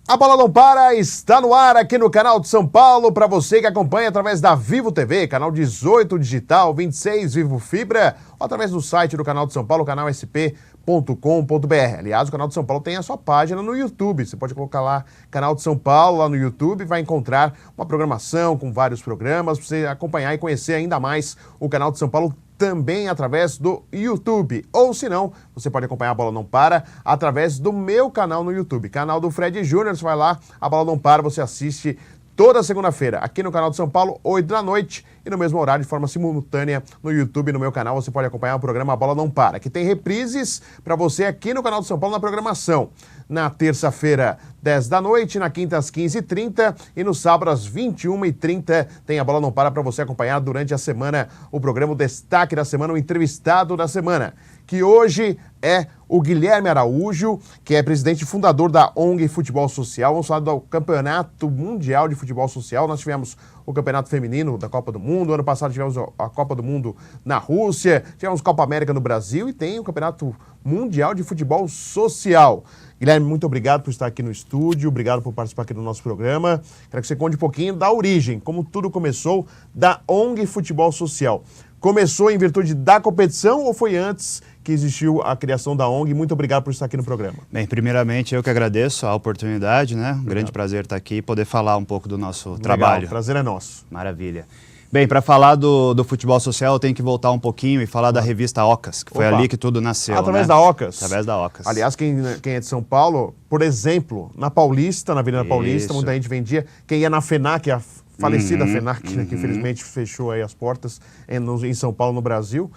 A Bola Não Para está no ar aqui no canal de São Paulo, para você que acompanha através da Vivo TV, canal 18 digital, 26 Vivo Fibra, ou através do site do canal de São Paulo, canal sp.com.br. Aliás, o canal de São Paulo tem a sua página no YouTube, você pode colocar lá, canal de São Paulo, lá no YouTube, vai encontrar uma programação com vários programas, para você acompanhar e conhecer ainda mais o canal de São Paulo, também através do YouTube. Ou se não, você pode acompanhar a Bola Não Para através do meu canal no YouTube, canal do Fred Júnior. Você vai lá, a Bola Não Para, você assiste toda segunda-feira aqui no canal de São Paulo, 8 da noite, e no mesmo horário, de forma simultânea, no YouTube, no meu canal, você pode acompanhar o programa A Bola Não Para, que tem reprises para você aqui no canal de São Paulo na programação. Na terça-feira, 10 da noite, na quinta, às 15h30 e no sábado, às 21h30, tem A Bola Não Para você acompanhar durante a semana o programa, o destaque da semana, o entrevistado da semana, que hoje é o Guilherme Araújo, que é presidente e fundador da ONG Futebol Social. Vamos falar do Campeonato Mundial de Futebol Social. Nós tivemos o Campeonato Feminino da Copa do Mundo, ano passado tivemos a Copa do Mundo na Rússia, tivemos Copa América no Brasil e tem o Campeonato Mundial de Futebol Social. Guilherme, muito obrigado por estar aqui no estúdio, obrigado por participar aqui do nosso programa. Quero que você conte um pouquinho da origem, como tudo começou da ONG Futebol Social. Começou em virtude da competição ou foi antes que existiu a criação da ONG? Muito obrigado por estar aqui no programa. Bem, primeiramente eu que agradeço a oportunidade, né? Um grande prazer estar aqui e poder falar um pouco do nosso trabalho. O prazer é nosso. Maravilha. Bem, para falar do futebol social, eu tenho que voltar um pouquinho e falar da revista Ocas, que foi ali que tudo nasceu. Através né? da Ocas? Através da Ocas. Aliás, quem é de São Paulo, por exemplo, na Paulista, na Avenida Paulista, muita gente vendia. Quem ia na FENAC, a falecida FENAC, que infelizmente fechou aí as portas em São Paulo, no Brasil,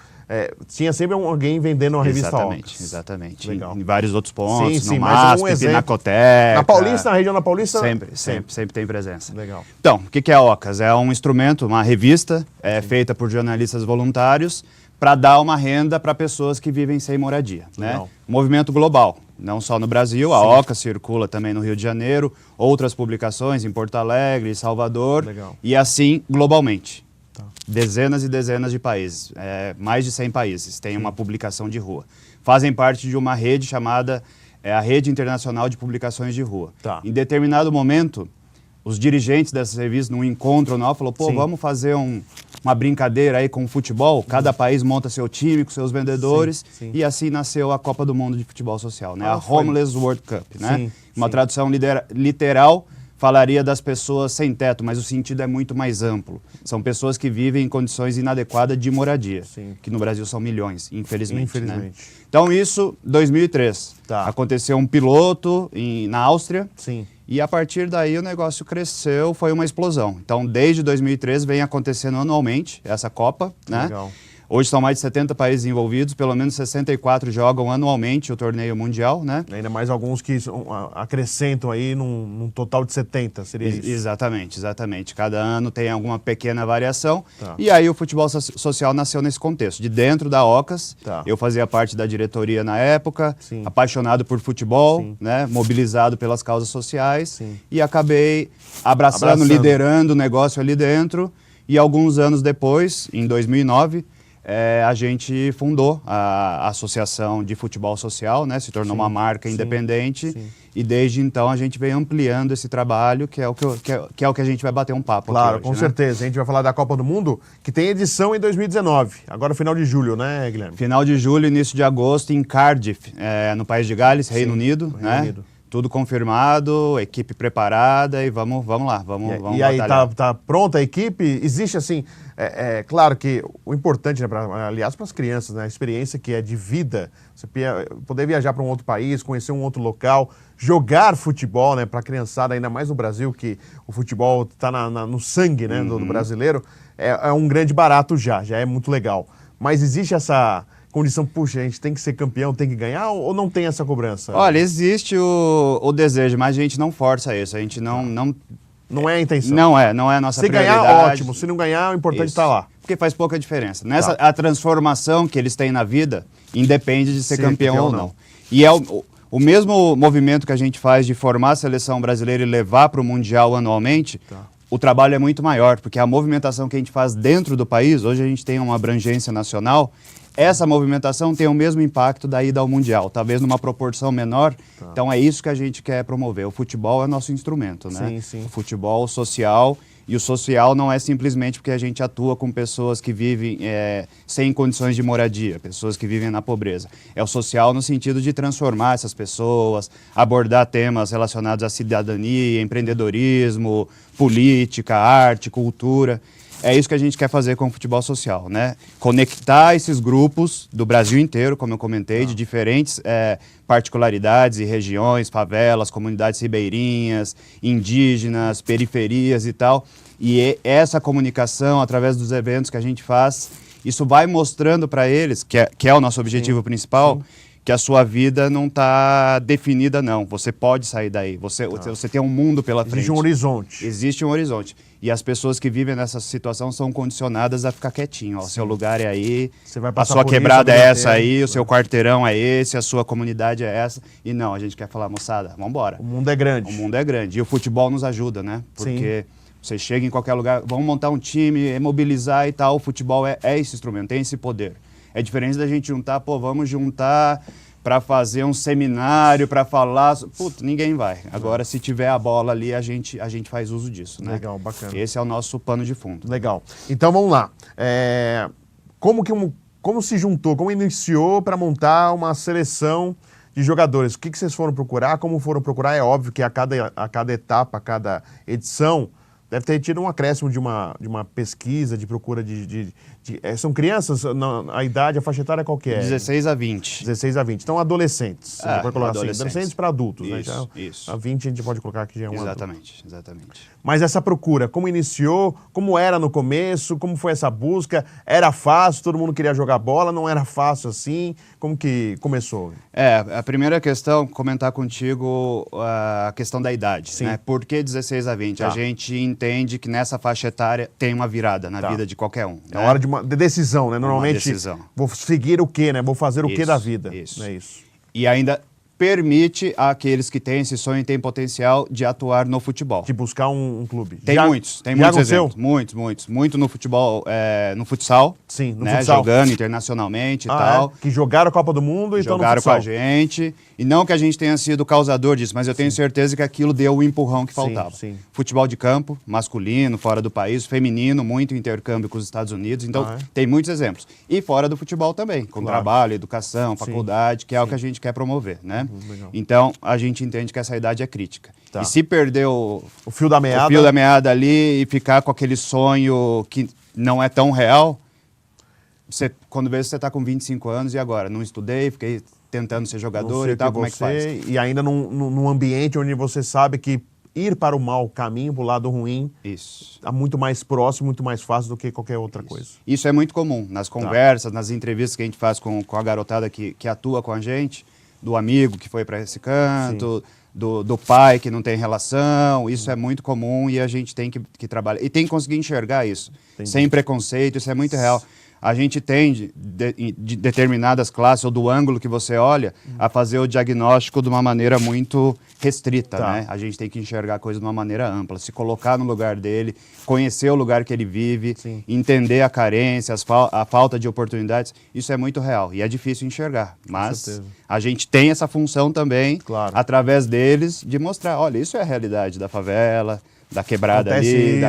tinha sempre alguém vendendo uma revista Ocas. Exatamente. Legal. Em vários outros pontos, sim, no mas MASP, Pinacoteca. Na Paulista, na região da Paulista? Sempre tem presença. Legal. Então, o que é a Ocas? É um instrumento, uma revista, feita por jornalistas voluntários para dar uma renda para pessoas que vivem sem moradia. Né? Movimento global, não só no Brasil, a Ocas circula também no Rio de Janeiro, outras publicações em Porto Alegre, Salvador, e assim globalmente. Dezenas e dezenas de países, mais de 100 países, têm uma publicação de rua. Fazem parte de uma rede chamada a Rede Internacional de Publicações de Rua. Em determinado momento, os dirigentes dessas revistas, num encontro anual, falaram, pô, vamos fazer uma brincadeira aí com o futebol, cada país monta seu time com seus vendedores, e assim nasceu a Copa do Mundo de Futebol Social, né? A Homeless World Cup, né? Uma tradução literal, falaria das pessoas sem teto, mas o sentido é muito mais amplo. São pessoas que vivem em condições inadequadas de moradia, que no Brasil são milhões, infelizmente. Né? Então isso, 2003. Aconteceu um piloto na Áustria, e a partir daí o negócio cresceu, foi uma explosão. Então desde 2003 vem acontecendo anualmente essa Copa, né? Legal. Hoje são mais de 70 países envolvidos, pelo menos 64 jogam anualmente o torneio mundial, né? Ainda mais alguns que acrescentam aí num total de 70, seria isso? Exatamente. Cada ano tem alguma pequena variação. E aí o futebol social nasceu nesse contexto. De dentro da Ocas, eu fazia parte da diretoria na época, apaixonado por futebol, né? Mobilizado pelas causas sociais, e acabei abraçando, liderando o negócio ali dentro. E alguns anos depois, em 2009... a gente fundou a Associação de Futebol Social, né? Se tornou uma marca independente e desde então a gente vem ampliando esse trabalho, que é o que a gente vai bater um papo aqui hoje, com certeza. A gente vai falar da Copa do Mundo, que tem edição em 2019, agora final de julho, né, Guilherme? Final de julho, início de agosto, em Cardiff, no País de Gales, Reino Unido, né? Tudo confirmado, equipe preparada e vamos lá, vamos E aí, tá pronta a equipe? Existe assim, claro que o importante, né, aliás, para as crianças, né, a experiência que é de vida, você poder viajar para um outro país, conhecer um outro local, jogar futebol, né, para a criançada, ainda mais no Brasil, que o futebol está no sangue, né, do brasileiro, é um grande barato já é muito legal. Mas existe essa condição, puxa, a gente tem que ser campeão, tem que ganhar, ou não tem essa cobrança? Olha, existe o desejo, mas a gente não força isso, a gente Não é a intenção. Não é a nossa prioridade. Se ganhar, ótimo. Se não ganhar, o importante está lá. Porque faz pouca diferença. A transformação que eles têm na vida independe de ser campeão ou não. E é o mesmo movimento que a gente faz de formar a seleção brasileira e levar para o Mundial anualmente, o trabalho é muito maior, porque a movimentação que a gente faz dentro do país, hoje a gente tem uma abrangência nacional, essa movimentação tem o mesmo impacto da ida ao Mundial, talvez numa proporção menor. Tá. Então é isso que a gente quer promover. O futebol é nosso instrumento, né? Sim, sim. O futebol social, e o social não é simplesmente porque a gente atua com pessoas que vivem sem condições de moradia, pessoas que vivem na pobreza. É o social no sentido de transformar essas pessoas, abordar temas relacionados à cidadania, empreendedorismo, política, arte, cultura. É isso que a gente quer fazer com o futebol social, né? Conectar esses grupos do Brasil inteiro, como eu comentei, de diferentes particularidades e regiões, favelas, comunidades ribeirinhas, indígenas, periferias e tal. E essa comunicação, através dos eventos que a gente faz, isso vai mostrando para eles, que é o nosso objetivo principal, que a sua vida não está definida, não. Você pode sair daí. Você tem um mundo pela frente. Existe um horizonte. Existe um horizonte. E as pessoas que vivem nessa situação são condicionadas a ficar quietinho. Ó, o seu lugar é aí, a sua quebrada é essa aí, o seu quarteirão é esse, a sua comunidade é essa. E não, a gente quer falar, moçada, vamos embora. O mundo é grande. O mundo é grande. E o futebol nos ajuda, né? Porque você chega em qualquer lugar, vamos montar um time, mobilizar e tal. O futebol é esse instrumento, tem esse poder. É diferente da gente juntar, vamos juntar para fazer um seminário, para falar... Puta, ninguém vai. Agora, se tiver a bola ali, a gente faz uso disso, né? Legal, bacana. Esse é o nosso pano de fundo. Legal. Então, vamos lá. Como se juntou, como iniciou para montar uma seleção de jogadores? O que vocês foram procurar? Como foram procurar? É óbvio que a cada etapa, a cada edição, deve ter tido um acréscimo de uma pesquisa, de procura são crianças? A idade, a faixa etária qual que é? 16 a 20. 16 a 20. Então, adolescentes. Você pode colocar adolescentes para adultos, isso, né? Então, isso. A 20 a gente pode colocar que já é um Exatamente, adulto. exatamente. Mas essa procura, como iniciou? Como era no começo? Como foi essa busca? Era fácil? Todo mundo queria jogar bola? Não era fácil assim? Como que começou? A primeira questão, comentar contigo a questão da idade, né? Por que 16 a 20? A gente entende que nessa faixa etária tem uma virada na vida de qualquer um. É hora de decisão, né? Normalmente, decisão. Vou seguir o quê, né? Vou fazer o quê da vida. Isso. É isso. E ainda permite àqueles que têm esse sonho e têm potencial de atuar no futebol. De buscar um clube. Tem muitos exemplos. Muitos. Muito no futebol, no futsal. Sim, no né? futsal. Jogando internacionalmente e tal. Que jogaram a Copa do Mundo e estão no jogaram futsal. com a gente. E não que a gente tenha sido causador disso, mas eu tenho certeza que aquilo deu o empurrão que faltava. Sim. Futebol de campo, masculino, fora do país, feminino, muito intercâmbio com os Estados Unidos. Então, tem muitos exemplos. E fora do futebol também, com trabalho, educação, faculdade, que é o que a gente quer promover, né? Então, a gente entende que essa idade é crítica. E se perder o fio da meada ali e ficar com aquele sonho que não é tão real, quando vê você está com 25 anos e agora? Não estudei, fiquei tentando ser jogador e tal, como é que faz? E ainda num ambiente onde você sabe que ir para o mau caminho, para o lado ruim, está muito mais próximo, muito mais fácil do que qualquer outra coisa. Isso é muito comum nas conversas, nas entrevistas que a gente faz com a garotada que atua com a gente, do amigo que foi para esse canto, do pai que não tem relação. Isso é muito comum e a gente tem que trabalhar. E tem que conseguir enxergar isso, sem preconceito, isso é muito real. A gente tende, de determinadas classes ou do ângulo que você olha, a fazer o diagnóstico de uma maneira muito restrita, né? A gente tem que enxergar a coisa de uma maneira ampla, se colocar no lugar dele, conhecer o lugar que ele vive, entender a carência, a falta de oportunidades. Isso é muito real e é difícil enxergar, mas a gente tem essa função também, através deles, de mostrar, olha, isso é a realidade da favela, da quebrada ali,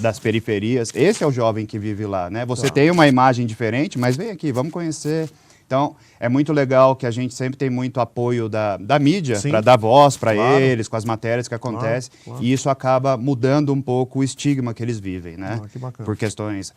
das periferias. Esse é o jovem que vive lá, né? Você tem uma imagem diferente, mas vem aqui, vamos conhecer. Então, é muito legal que a gente sempre tem muito apoio da mídia para dar voz para eles, com as matérias que acontecem. E isso acaba mudando um pouco o estigma que eles vivem, né? Que bacana. Por questões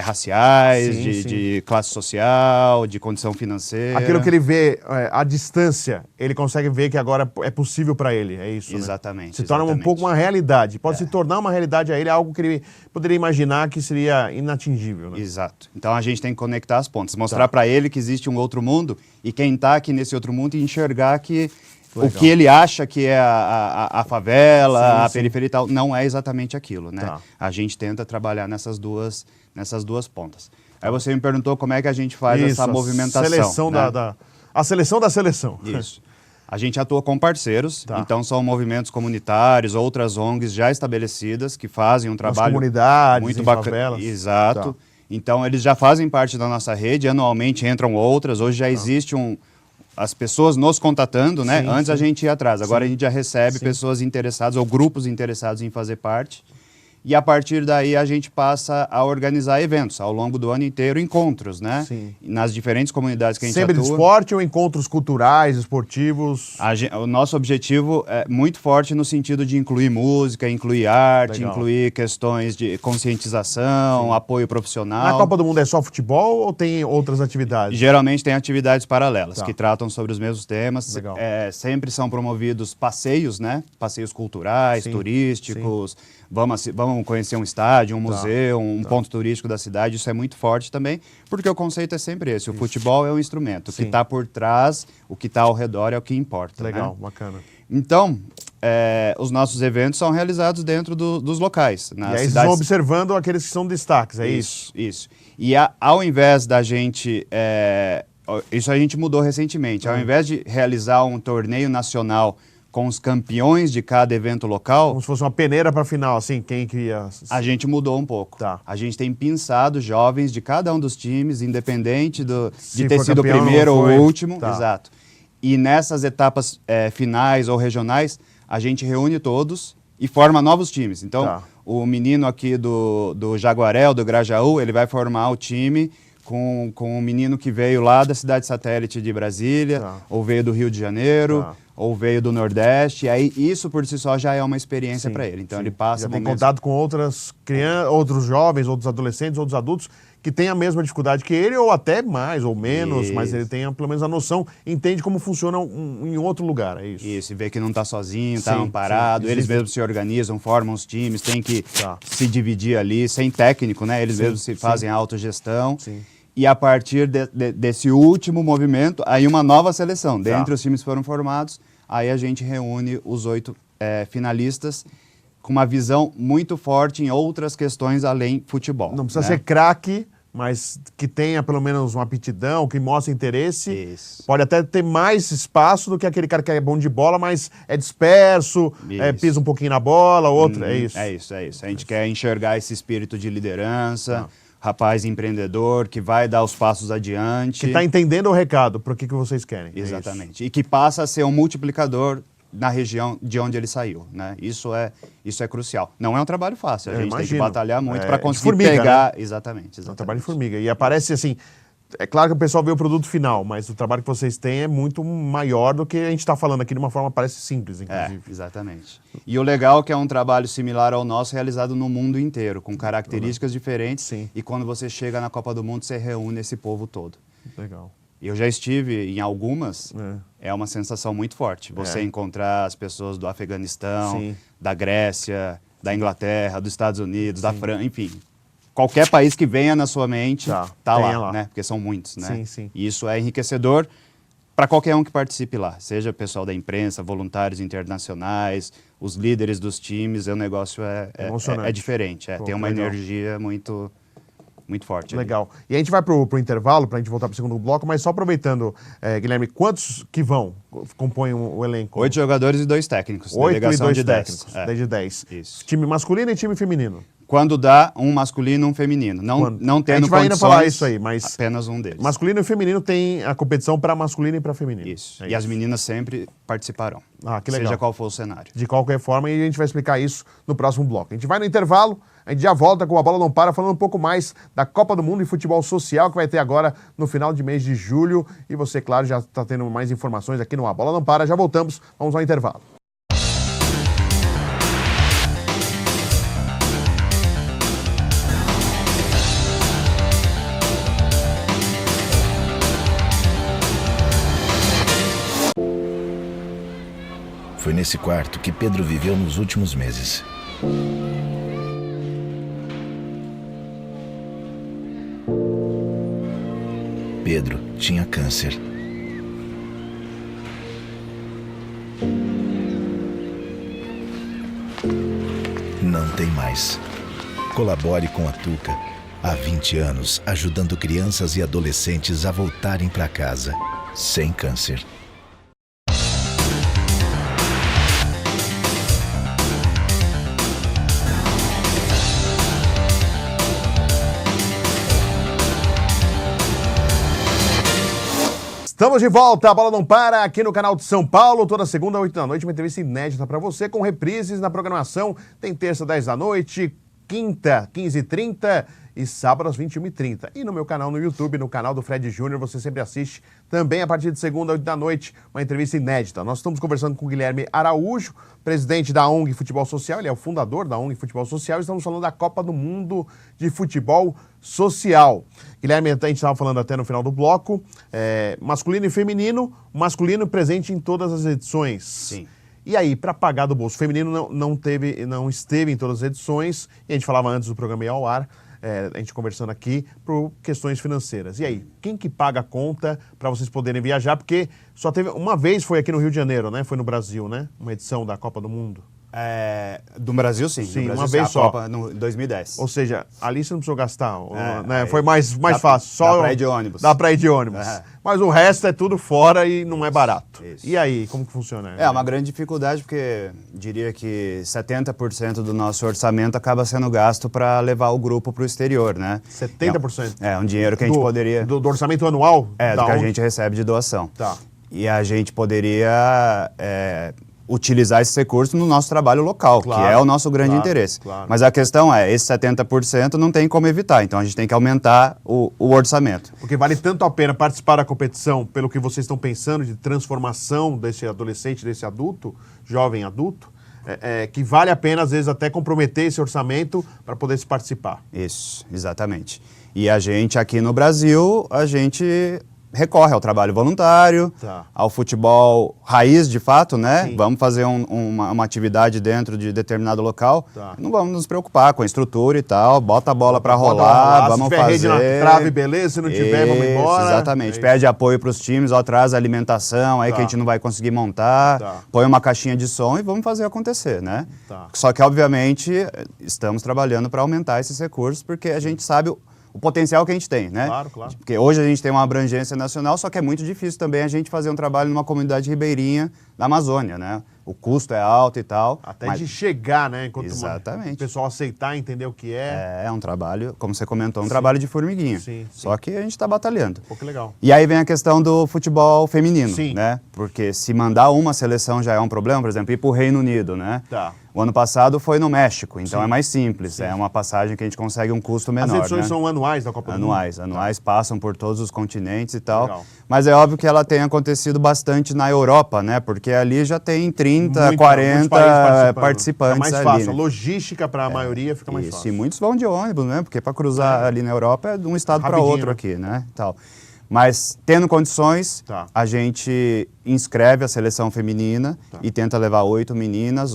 raciais, de classe social, de condição financeira. Aquilo que ele vê à distância, ele consegue ver que agora é possível para ele, é isso, Exatamente. Né? Se torna um pouco uma realidade. Pode se tornar uma realidade a ele, algo que ele poderia imaginar que seria inatingível, né? Exato. Então, a gente tem que conectar as pontas, mostrar para ele que existe um outro mundo e quem está aqui nesse outro mundo enxergar que o que ele acha que é a favela, a periferia e tal, não é exatamente aquilo, né? A gente tenta trabalhar nessas duas pontas. Aí você me perguntou como é que a gente faz essa movimentação. A seleção da seleção. Isso. A gente atua com parceiros, então são movimentos comunitários, outras ONGs já estabelecidas que fazem um trabalho comunidades, muito bacana. Favelas. Exato. Então, eles já fazem parte da nossa rede, anualmente entram outras, hoje já existe as pessoas nos contatando, né? Sim, Antes sim. a gente ia atrás, agora Sim. a gente já recebe Sim. pessoas interessadas ou grupos interessados em fazer parte. E a partir daí a gente passa a organizar eventos ao longo do ano inteiro, encontros, né? Sim. Nas diferentes comunidades que a gente Sempre de atua. esporte ou encontros culturais, esportivos? O nosso objetivo é muito forte no sentido de incluir música, incluir arte, Legal. incluir questões de conscientização, apoio profissional. Na Copa do Mundo é só futebol ou tem outras atividades? Geralmente tem atividades paralelas Tá. que tratam sobre os mesmos temas. Legal. Sempre são promovidos passeios, né? Passeios culturais, Sim, turísticos. Vamos conhecer um estádio, um museu, um tá. ponto turístico da cidade. Isso é muito forte também, porque o conceito é sempre esse. O futebol é um instrumento. O que Sim. está por trás, o que está ao redor é o que importa. Legal, Né? bacana. Então, os nossos eventos são realizados dentro dos locais. E aí vocês vão observando aqueles que são destaques, é isso? Isso. E ao invés da gente... isso a gente mudou recentemente. Ao invés de realizar um torneio nacional com os campeões de cada evento local... Como se fosse uma peneira para final, assim, quem queria... A gente mudou um pouco. Tá. A gente tem pensado jovens de cada um dos times, independente de Se ter for sido o campeão, primeiro não ou foi. o último. Tá. Exato. E nessas etapas finais ou regionais, a gente reúne todos e forma novos times. Então, Tá. o menino aqui do Jaguaré, do Grajaú, ele vai formar o time com um menino que veio lá da cidade satélite de Brasília, Tá. ou veio do Rio de Janeiro, Tá. ou veio do Nordeste. E aí, isso por si só já é uma experiência Sim, para ele. Então, sim. ele passa Já tem momentos... contato com outras crianças, outros jovens, outros adolescentes, outros adultos que têm a mesma dificuldade que ele, ou até mais ou menos, Isso. mas ele tem pelo menos a noção, entende como funciona em outro lugar, é isso? Isso, e vê que não está sozinho, está Sim, amparado, sim. eles Existe- mesmos se organizam, formam os times, tem que Tá. se dividir ali, sem técnico, né? Eles Sim, mesmos se fazem a autogestão. Sim. E a partir desse último movimento, aí uma nova seleção. Tá. Dentre os times que foram formados, aí a gente reúne os 8 finalistas com uma visão muito forte em outras questões além futebol. Não precisa né? ser craque, mas que tenha pelo menos uma aptidão, que mostre interesse. Isso. Pode até ter mais espaço do que aquele cara que é bom de bola, mas é disperso, Isso. pisa um pouquinho na bola, outro, é isso. É isso. A gente quer enxergar esse espírito de liderança, rapaz empreendedor, que vai dar os passos adiante. Que está entendendo o recado, para que vocês querem. é isso. Exatamente. E que passa a ser um multiplicador na região de onde ele saiu, né? Isso é crucial. Não é um trabalho fácil, a Eu gente tem que imagino. batalhar muito É, para de conseguir formiga, pegar... né? Exatamente. É um trabalho de formiga. E aparece assim, é claro que o pessoal vê o produto final, mas o trabalho que vocês têm é muito maior do que a gente está falando aqui de uma forma parece simples, inclusive. Exatamente. E o legal é que é um trabalho similar ao nosso, realizado no mundo inteiro, com características diferentes. Sim. E quando você chega na Copa do Mundo, você reúne esse povo todo. Legal. Eu já estive em algumas, é uma sensação muito forte. Você encontrar as pessoas do Afeganistão, Sim. da Grécia, da Inglaterra, dos Estados Unidos, da França, enfim. Qualquer país que venha na sua mente tá tenha lá, né? Porque são muitos, né? Sim, sim. E isso é enriquecedor para qualquer um que participe lá, seja pessoal da imprensa, voluntários internacionais, os líderes dos times. O negócio Emocionante. é diferente, Pô, tem uma legal. energia muito forte. ali. Legal. E a gente vai pro intervalo, para a gente voltar para o segundo bloco, mas só aproveitando, Guilherme, quantos que compõem o elenco? 8 jogadores e 2 técnicos. 8 e delegação 2 de 10. técnicos, 10 de 10. Isso. Time masculino e time feminino. Quando dá um masculino e um feminino. Quando? Não tendo A gente vai ainda condições, falar isso aí, mas apenas um deles. masculino e feminino tem a competição para masculino e para feminino. Isso. É E as meninas sempre participarão. Ah, que legal. Seja qual for o cenário. De qualquer forma, e a gente vai explicar isso no próximo bloco. A gente vai no intervalo, a gente já volta com A Bola Não Para, falando um pouco mais da Copa do Mundo e Futebol Social, que vai ter agora no final de mês de julho. E você, claro, já está tendo mais informações aqui no A Bola Não Para. Já voltamos, vamos ao intervalo. Foi nesse quarto que Pedro viveu nos últimos meses. Pedro tinha câncer. Não tem mais. Colabore com a Tuca. Há 20 anos, ajudando crianças e adolescentes a voltarem para casa sem câncer. Estamos de volta, a bola não para aqui no canal de São Paulo, toda segunda, 8 da noite, uma entrevista inédita para você, com reprises na programação. Tem terça, 10 da noite, quinta, 15h30 e sábado às 21h30. E no meu canal no YouTube, no canal do Fred Júnior, você sempre assiste também a partir de segunda, 8 da noite, uma entrevista inédita. Nós estamos conversando com o Guilherme Araújo, presidente da ONG Futebol Social, ele é o fundador da ONG Futebol Social, e estamos falando da Copa do Mundo de Futebol Social. Guilherme, a gente estava falando até no final do bloco, masculino e feminino, masculino presente em todas as edições. Sim. E aí, para pagar do bolso, o feminino não esteve em todas as edições, e a gente falava antes do programa ir ao ar, a gente conversando aqui por questões financeiras. E aí, quem que paga a conta para vocês poderem viajar? Porque só teve uma vez, foi aqui no Rio de Janeiro, né? Foi no Brasil, né? Uma edição da Copa do Mundo. Do Brasil, sim. Sim, do Brasil, uma vez a só. Copa em 2010. Ou seja, ali você não precisou gastar, né? Foi mais fácil. Só dá pra ir de ônibus. Dá pra ir de ônibus. Mas o resto é tudo fora e não é barato. Isso. E aí, como que funciona? É uma grande dificuldade, porque diria que 70% do nosso orçamento acaba sendo gasto para levar o grupo para o exterior, né? 70%? É um dinheiro que a gente poderia... Do orçamento anual? do que a gente recebe de doação. Tá. E a gente poderia utilizar esse recurso no nosso trabalho local, Claro, que é o nosso grande claro, interesse. claro. Mas a questão é, esse 70% não tem como evitar, então a gente tem que aumentar o orçamento. Porque vale tanto a pena participar da competição pelo que vocês estão pensando de transformação desse adolescente, desse adulto, jovem adulto, que vale a pena, às vezes, até comprometer esse orçamento para poder se participar. Isso, exatamente. E a gente aqui no Brasil, a gente recorre ao trabalho voluntário, ao futebol raiz, de fato, né? Sim. Vamos fazer uma atividade dentro de determinado local, não vamos nos preocupar com a estrutura e tal, bota a bola para rolar, vamos fazer. Se tiver rede na trave, beleza, se não tiver, vamos embora. Exatamente, pede apoio para os times, traz a alimentação, aí que a gente não vai conseguir montar, põe uma caixinha de som e vamos fazer acontecer, né? Só que, obviamente, estamos trabalhando para aumentar esses recursos, porque a gente sabe o potencial que a gente tem, né? Claro, claro. Porque hoje a gente tem uma abrangência nacional, só que é muito difícil também a gente fazer um trabalho numa comunidade ribeirinha da Amazônia, né? O custo é alto e tal. Até de chegar, né? Enquanto Exatamente. o pessoal aceitar, entender o que é. É um trabalho, como você comentou, um trabalho de formiguinha. Sim. Só que a gente está batalhando. Pô, que legal. E aí vem a questão do futebol feminino, Sim. né? Porque se mandar uma seleção já é um problema, por exemplo, ir para o Reino Unido, né? O ano passado foi no México, então é mais simples. É uma passagem que a gente consegue um custo menor. As edições né? são anuais da Copa do Mundo? Anuais, passam por todos os continentes e tal. Legal. Mas é óbvio que ela tem acontecido bastante na Europa, né? Porque ali já tem 30, 40 participantes é mais ali. fácil. Né? A logística para a maioria fica mais fácil. E muitos vão de ônibus, né? Porque para cruzar ali na Europa é de um estado para outro aqui, né? Tal. Mas, tendo condições, a gente inscreve a seleção feminina e tenta levar 8 meninas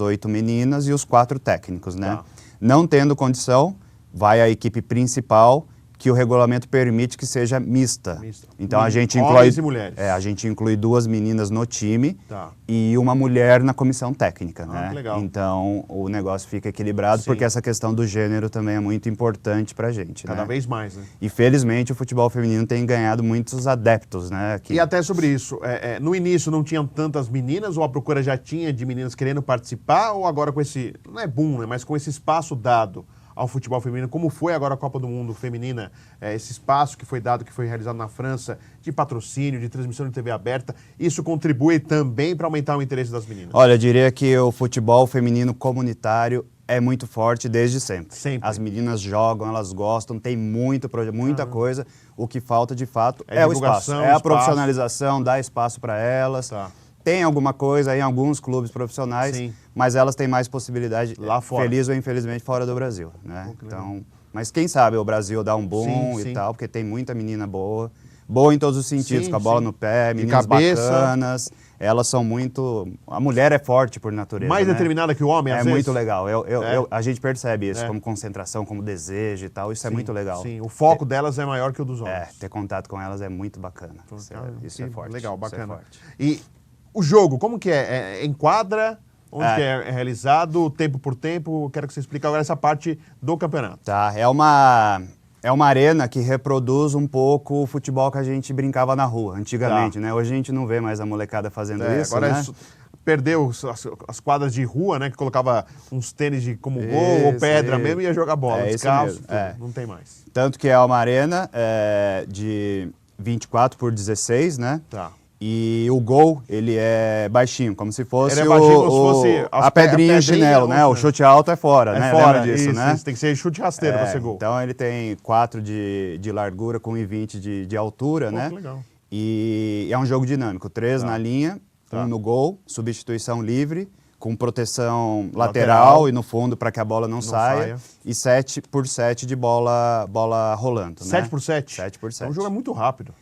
e os 4 técnicos, né? Não tendo condição, vai a equipe principal, que o regulamento permite que seja mista. Então a gente inclui homens e mulheres. A gente inclui 2 meninas no time e uma mulher na comissão técnica, né? Que legal. Então o negócio fica equilibrado, porque essa questão do gênero também é muito importante pra gente, Cada vez mais, né? E felizmente o futebol feminino tem ganhado muitos adeptos, né? Aqui. E até sobre isso, no início não tinham tantas meninas, ou a procura já tinha de meninas querendo participar, ou agora com esse, não é boom, né? Mas com esse espaço dado ao futebol feminino, como foi agora a Copa do Mundo feminina, esse espaço que foi dado, que foi realizado na França, de patrocínio, de transmissão de TV aberta, isso contribui também para aumentar o interesse das meninas? Olha, eu diria que o futebol feminino comunitário é muito forte desde sempre. As meninas jogam, elas gostam, tem muita coisa. O que falta, de fato, é o espaço. É a profissionalização, dar espaço para elas. Tem alguma coisa em alguns clubes profissionais, mas elas têm mais possibilidade, lá fora, feliz ou infelizmente, fora do Brasil, né? Então, mas quem sabe o Brasil dá um boom e tal, porque tem muita menina boa em todos os sentidos, com a bola no pé, meninas bacanas. Elas são muito... A mulher é forte por natureza, mais né? determinada que o homem, às vezes. É muito legal. A gente percebe isso, como concentração, como desejo e tal. Isso é muito legal. Sim, o foco delas é maior que o dos homens. Ter contato com elas é muito bacana. Isso é forte. Legal, bacana. É forte. E o jogo, como que é? Em quadra? Onde que é realizado? Tempo por tempo? Quero que você explique agora essa parte do campeonato. É uma arena que reproduz um pouco o futebol que a gente brincava na rua antigamente, né? Hoje a gente não vê mais a molecada fazendo isso, agora né? Perdeu as quadras de rua, né? Que colocava uns tênis como gol ou pedra mesmo e ia jogar bola. Os carros, não tem mais. Tanto que é uma arena de 24 por 16, né? Tá. E o gol, ele é baixinho, como se fosse, Ele é baixinho, como se fosse a pedrinha e o chinelo, né? O chute alto é fora, né? Fora, Lembra disso, né? Isso, tem que ser chute rasteiro pra ser gol. Então ele tem 4 de largura com 1,20 de altura, né? Que legal. E é um jogo dinâmico, 3 na linha, 1 no gol, substituição livre, com proteção lateral e no fundo para que a bola não saia. E 7 por 7 de bola rolando, 7 né? por 7? 7 por 7. Então o jogo é muito rápido.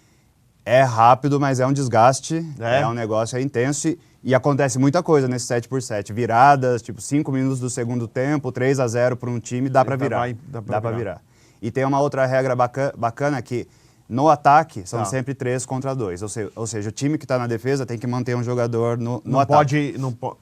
É rápido, mas é um desgaste, é um negócio intenso e acontece muita coisa nesse 7 por 7. Viradas, tipo 5 minutos do segundo tempo, 3-0 para um time, dá para virar. Dá para virar. E tem uma outra regra bacana que no ataque são sempre 3 contra 2. Ou seja, o time que está na defesa tem que manter um jogador no ataque. Não pode.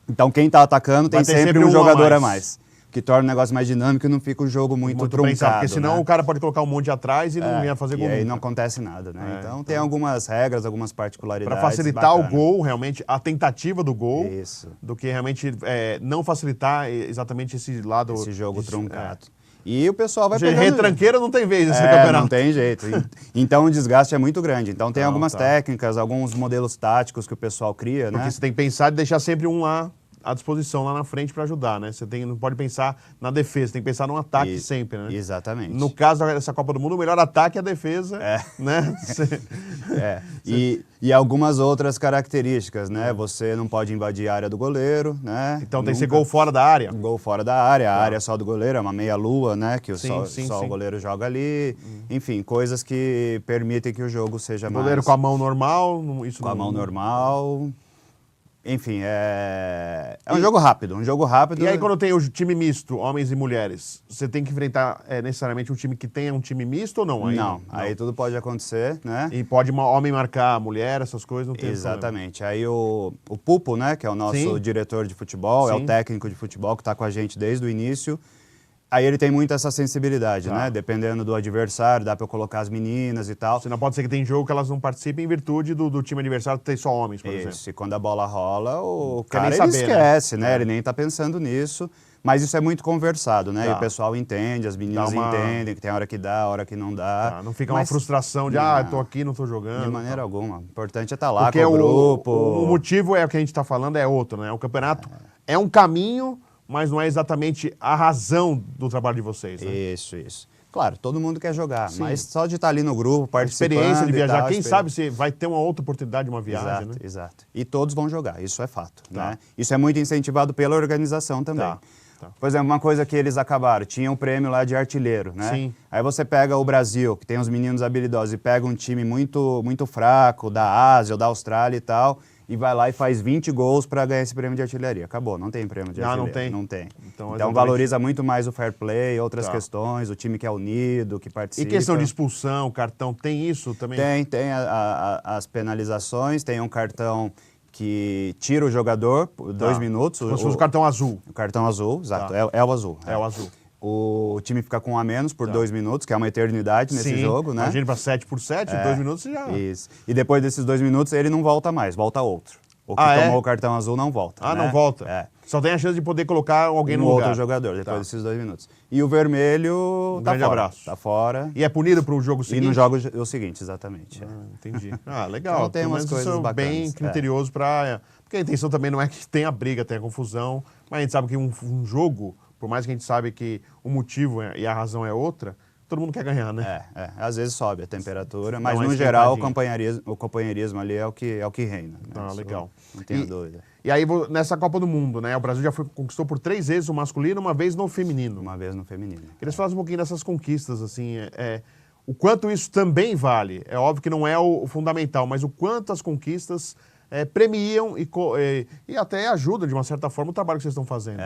Então quem está atacando tem sempre um jogador a mais. Que torna o negócio mais dinâmico e não fica um jogo muito truncado. Pensado, porque senão o cara pode colocar um monte atrás e não ia fazer gol. E aí não acontece nada, né? Então tem algumas regras, algumas particularidades. Para facilitar o gol, realmente, a tentativa do gol, Isso. do que realmente não facilitar exatamente esse lado. Esse jogo truncado. E o pessoal vai pegando... Retranqueira não tem vez nesse campeonato. Não tem jeito. Então o desgaste é muito grande. Então tem algumas técnicas, alguns modelos táticos que o pessoal cria, porque né? você tem que pensar de deixar sempre um lá à disposição lá na frente para ajudar, né? Você não pode pensar na defesa, tem que pensar no ataque sempre, né? Exatamente. No caso dessa Copa do Mundo, o melhor ataque é a defesa, né? E algumas outras características, né? Você não pode invadir a área do goleiro, né? Então tem que ser gol fora da área. Gol fora da área, a área só do goleiro, é uma meia-lua, né? Que só sim. o goleiro joga ali. Enfim, coisas que permitem que o jogo seja mais... Goleiro com a mão normal, isso com a mão normal... Enfim, é um jogo rápido, E aí quando tem o time misto, homens e mulheres, você tem que enfrentar necessariamente um time que tenha um time misto ou não? Aí tudo pode acontecer, né? E pode homem marcar a mulher, essas coisas, não tem Exatamente. Aí o Pupo, né, que é o nosso diretor de futebol, é o técnico de futebol que está com a gente desde o início. Aí ele tem muito essa sensibilidade, né? Dependendo do adversário, dá para eu colocar as meninas e tal. Você não pode ser que tem jogo que elas não participem em virtude do time adversário ter só homens, por exemplo. Isso, e quando a bola rola, o cara ele esquece, né? Ele nem tá pensando nisso. Mas isso é muito conversado, né? E o pessoal entende, as meninas entendem que tem hora que dá, hora que não dá. Não fica uma frustração de, eu tô aqui, não tô jogando. De maneira alguma. O importante é estar lá porque com o grupo. O motivo o que a gente tá falando é outro, né? O campeonato é um caminho, mas não é exatamente a razão do trabalho de vocês, né? Isso. Claro, todo mundo quer jogar, mas só de estar ali no grupo, participando... A experiência de viajar, quem sabe se vai ter uma outra oportunidade de uma viagem, né? Exato. E todos vão jogar, isso é fato, né? Isso é muito incentivado pela organização também. Por exemplo, uma coisa que eles acabaram, tinha um prêmio lá de artilheiro, né? Sim. Aí você pega o Brasil, que tem os meninos habilidosos, e pega um time muito fraco, da Ásia ou da Austrália e tal... E vai lá e faz 20 gols para ganhar esse prêmio de artilharia. Acabou, não tem prêmio de artilharia. Não tem. Então valoriza muito mais o fair play, outras questões, o time que é unido, que participa. E questão de expulsão, cartão, tem isso também? Tem as penalizações, tem um cartão que tira o jogador por 2 minutos. Como se fosse o cartão azul. O cartão azul, exato, é o azul. É o azul. O time fica com um a menos por 2 minutos, que é uma eternidade nesse jogo, né? Imagina para 7 por 7, 2 minutos já... Isso. E depois desses 2 minutos ele não volta mais, volta outro. O que tomou o cartão azul não volta. Né? Não volta? Só tem a chance de poder colocar alguém no lugar. Outro jogador, depois desses 2 minutos. E o vermelho tá fora. Abraço. Tá fora. E é punido para o jogo seguinte? E no jogo o seguinte, exatamente. Entendi. Legal. Então tem umas coisas bacanas. Bem criterioso para... Porque a intenção também não é que tenha briga, tenha confusão, mas a gente sabe que um jogo... Por mais que a gente sabe que o motivo e a razão é outra, todo mundo quer ganhar, né? Às vezes sobe a temperatura, mas no geral o companheirismo ali é o que reina. Né? Legal. Não tenho dúvida. E aí, nessa Copa do Mundo, né? O Brasil já conquistou por 3 vezes o masculino, uma vez no feminino. Uma vez no feminino. Queria falar um pouquinho dessas conquistas, assim, o quanto isso também vale. É óbvio que não é o fundamental, mas o quanto as conquistas premiam e até ajudam, de uma certa forma, o trabalho que vocês estão fazendo.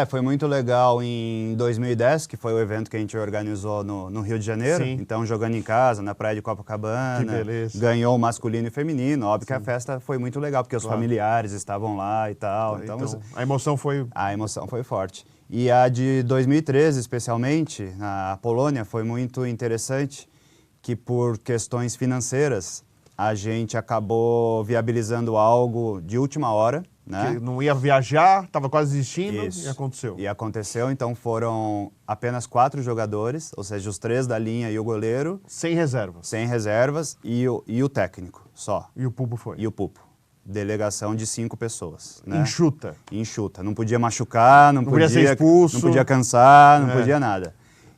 Foi muito legal em 2010, que foi o evento que a gente organizou no Rio de Janeiro. Sim. Então, jogando em casa, na praia de Copacabana. Que beleza. Ganhou o masculino e feminino. Óbvio que a festa foi muito legal, porque os familiares estavam lá e tal. Então, a emoção foi... A emoção foi forte. E a de 2013, especialmente, na Polônia, foi muito interessante, que por questões financeiras, a gente acabou viabilizando algo de última hora, né? Que não ia viajar, estava quase desistindo Isso. e aconteceu. E aconteceu, então foram apenas 4 jogadores, ou seja, os 3 da linha e o goleiro. Sem reservas. Sem reservas e o técnico só. E o Pupo foi. E o Pupo. Delegação de 5 pessoas. Né? Enxuta. Enxuta. Não podia machucar, não podia ser expulso. Não podia cansar, não podia nada.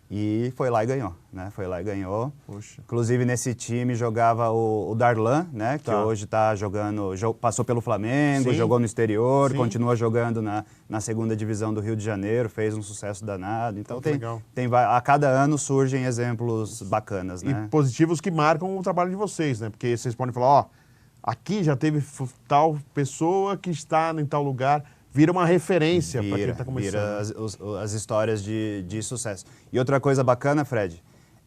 E foi lá e ganhou, né? Foi lá e ganhou. Puxa. Inclusive, nesse time jogava o Darlan, né? Que hoje está jogando, passou pelo Flamengo, Sim. jogou no exterior, Sim. continua jogando na segunda divisão do Rio de Janeiro, fez um sucesso danado. Então, Legal. a cada ano surgem exemplos bacanas, né? E positivos que marcam o trabalho de vocês, né? Porque vocês podem falar, ó, aqui já teve tal pessoa que está em tal lugar. Vira uma referência para quem está começando. Vira as histórias de sucesso. E outra coisa bacana, Fred,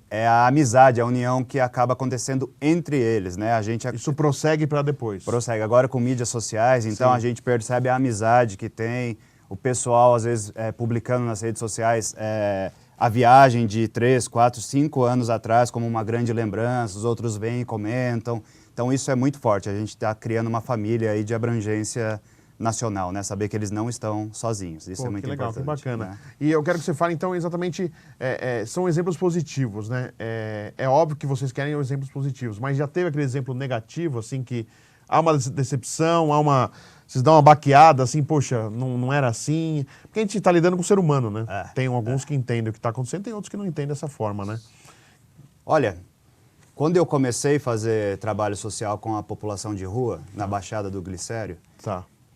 é a amizade, a união que acaba acontecendo entre eles, né? Isso prossegue para depois. Prossegue. Agora com mídias sociais, então a gente percebe a amizade que tem, o pessoal às vezes publicando nas redes sociais a viagem de 3, 4, 5 anos atrás como uma grande lembrança, os outros vêm e comentam. Então isso é muito forte, a gente está criando uma família aí de abrangência nacional, né? Saber que eles não estão sozinhos. Isso é muito que legal, importante. que bacana. Né? E eu quero que você fale, então, exatamente, são exemplos positivos, né? É óbvio que vocês querem exemplos positivos, mas já teve aquele exemplo negativo, assim, que há uma decepção, vocês dão uma baqueada, assim, poxa, não era assim. Porque a gente está lidando com o ser humano, né? Tem alguns que entendem o que está acontecendo, tem outros que não entendem dessa forma, né? Olha, quando eu comecei a fazer trabalho social com a população de rua, na Baixada do Glicério,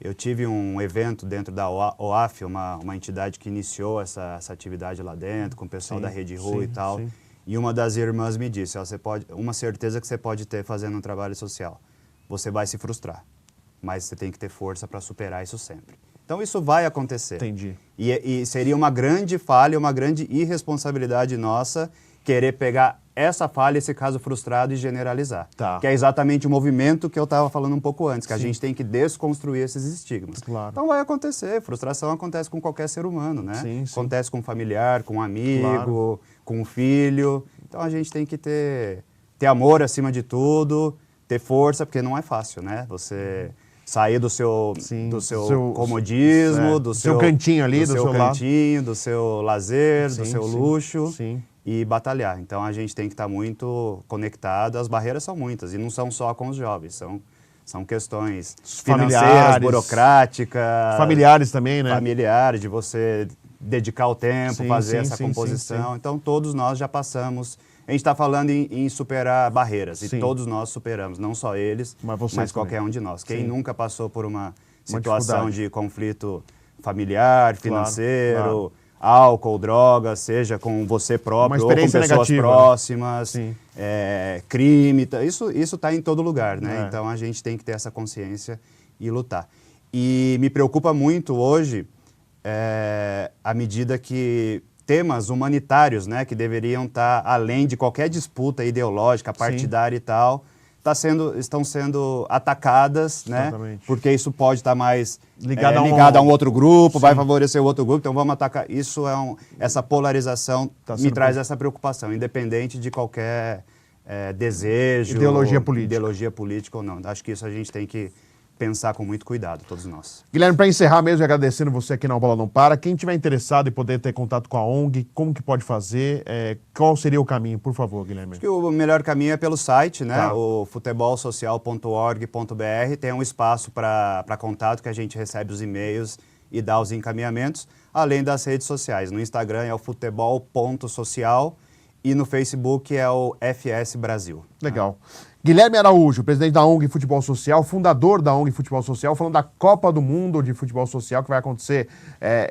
eu tive um evento dentro da OAF, uma entidade que iniciou essa atividade lá dentro, com o pessoal da Rede Rua e tal. Sim. E uma das irmãs me disse, ó, uma certeza que você pode ter fazendo um trabalho social. Você vai se frustrar, mas você tem que ter força para superar isso sempre. Então isso vai acontecer. Entendi. E seria uma grande falha, uma grande irresponsabilidade nossa querer pegar essa falha, esse caso frustrado e generalizar. Que é exatamente o movimento que eu estava falando um pouco antes, que a gente tem que desconstruir esses estigmas. Claro. Então vai acontecer, frustração acontece com qualquer ser humano, né? Sim. Acontece com um familiar, com um amigo, com um filho. Então a gente tem que ter amor acima de tudo, ter força, porque não é fácil, né? Você sair do seu comodismo, do seu cantinho ali, do seu lazer, do seu luxo. Sim. E batalhar. Então a gente tem que estar muito conectado. As barreiras são muitas e não são só com os jovens, são questões financeiras, burocráticas. Familiares também, né? Familiares, de você dedicar o tempo, fazer essa composição. Sim. Então todos nós já passamos. A gente está falando em superar barreiras e todos nós superamos, não só eles, mas qualquer um de nós. Quem nunca passou por uma situação de conflito familiar, financeiro, álcool, drogas, seja com você próprio ou com pessoas negativa, próximas, crime, isso está em todo lugar, né? Então a gente tem que ter essa consciência e lutar. E me preocupa muito hoje, à medida que temas humanitários, né, que deveriam estar além de qualquer disputa ideológica, partidária e tal, estão sendo atacadas, né? Exatamente. Porque isso pode estar mais ligado a um outro grupo, vai favorecer o outro grupo, então vamos atacar. Isso essa polarização me traz essa preocupação, independente de qualquer desejo, ideologia política ou não. Acho que isso a gente tem que pensar com muito cuidado, todos nós. Guilherme, para encerrar mesmo, agradecendo você aqui na Bola Não Para, quem tiver interessado em poder ter contato com a ONG, como que pode fazer, qual seria o caminho, por favor, Guilherme? Acho que o melhor caminho é pelo site, né? O futebolsocial.org.br, tem um espaço para contato que a gente recebe os e-mails e dá os encaminhamentos, além das redes sociais. No Instagram é o futebol.social e no Facebook é o FS Brasil. Legal. Guilherme Araújo, presidente da ONG Futebol Social, fundador da ONG Futebol Social, falando da Copa do Mundo de Futebol Social, que vai acontecer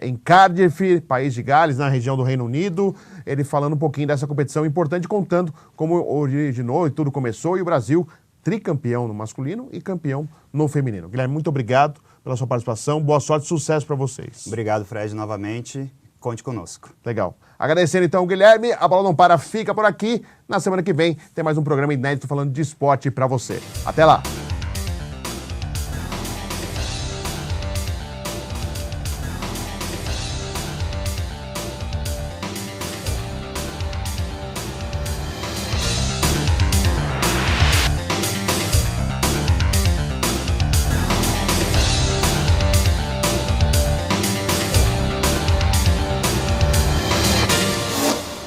em Cardiff, País de Gales, na região do Reino Unido. Ele falando um pouquinho dessa competição importante, contando como originou e tudo começou, e o Brasil tricampeão no masculino e campeão no feminino. Guilherme, muito obrigado pela sua participação, boa sorte e sucesso para vocês. Obrigado, Fred, novamente. Conte conosco. Legal. Agradecendo então o Guilherme, a Bola Não Para fica por aqui. Na semana que vem tem mais um programa inédito falando de esporte para você. Até lá!